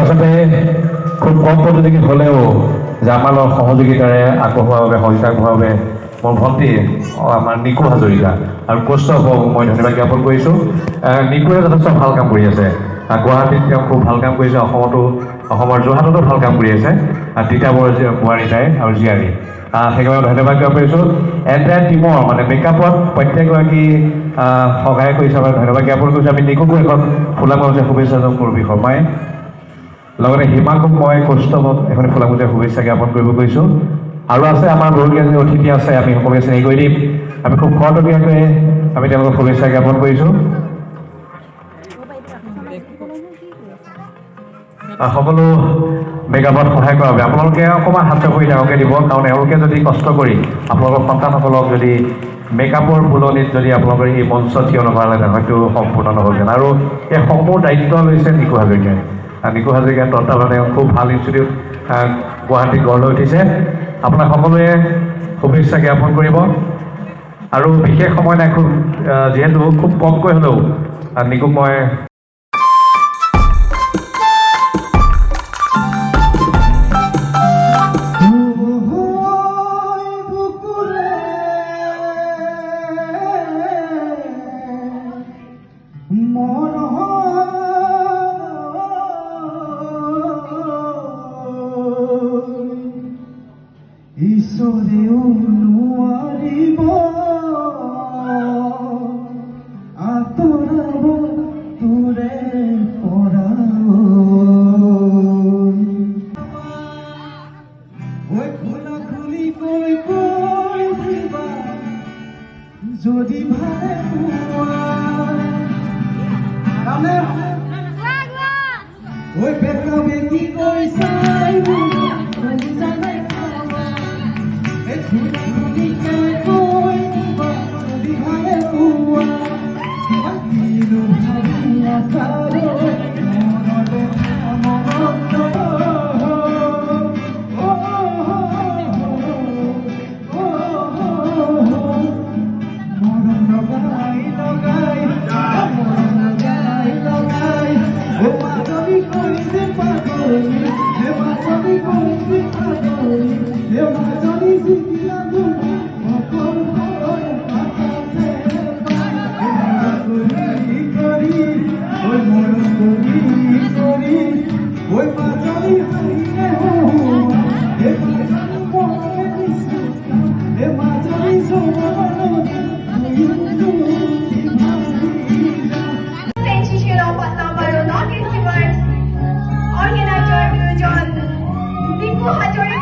আচলতে খুব কম পদ্ধতি হ'লেও যে আমাৰ লগত সহযোগিতাৰে আগবঢ়োৱাৰ বাবে সহযোগিতা আগবঢ়োৱাৰ বাবে মোৰ ভণ্টি আমাৰ নিকু হাজৰিকা আৰু কৌস্তভক মই ধন্যবাদ জ্ঞাপন কৰিছোঁ। নিকুৱে যথেষ্ট ভাল কাম কৰি আছে। গুৱাহাটীত তেওঁ খুব ভাল কাম কৰিছে, অসমৰ যোৰহাটতো ভাল কাম কৰি আছে। তিতাবৰ বোৱাৰী তাই আৰু জীয়াৰী, সেইকাৰণে ধন্যবাদ জ্ঞাপন কৰিছোঁ। এণ্টায়াৰ টিমৰ মানে মেকআপত প্ৰত্যেকগৰাকী সহায় কৰিছে বাবে ধন্যবাদ জ্ঞাপন কৰিছোঁ। আমি নিকুকো এখন ফুলামূলীয়া শুভেচ্ছা কৰ্মী শৰ্মাই, লগতে হিমাকক মই কৌস্তভক এখন ফুলামূলীয়া শুভেচ্ছা জ্ঞাপন কৰিব কৈছোঁ। আৰু আছে আমাৰ বহুকেইজন অতিথি আছে, আমি সকলোকে চিনাকি কৰি দিম। আমি খুব খৰতকীয়াকৈ আমি তেওঁলোকক শুভেচ্ছা জ্ঞাপন কৰিছোঁ। সকলো মেকআপত সহায় কৰা বাবে আপোনালোকে অকণমান হাত চাপৰি তেওঁলোকে দিব, কাৰণ এওঁলোকে যদি কষ্ট কৰি আপোনালোকৰ সন্তানসকলক যদি মেকআপৰ ফুলনিত যদি আপোনালোকৰ এই মঞ্চ থিয় নকৰালেহেঁতেন হয়তো সম্পূৰ্ণ নহ'লহেঁতেন। আৰু এই সমূহ দায়িত্ব লৈছে নিকু হাজৰিকাই। নিকু হাজৰিকাৰ তত্ত্বাৱধানে খুব ভাল ইনষ্টিটিউট গুৱাহাটীত গঢ় লৈ উঠিছে। আপোনাক সকলোৱে শুভেচ্ছা জ্ঞাপন কৰিব। আৰু বিশেষ সময় নাই, খুব যিহেতু খুব কমকৈ হ'লেও নিকুক মই ঈশ্বরেও নোৱাৰিব আঁতৰাব তোৰে পৰা। ঐ খোলা খুলিকৈ কৈ দিবা যদি ভালে পোৱা। ঐ বেকা বেকি কৈ চাই Organizer John Niku Hajorik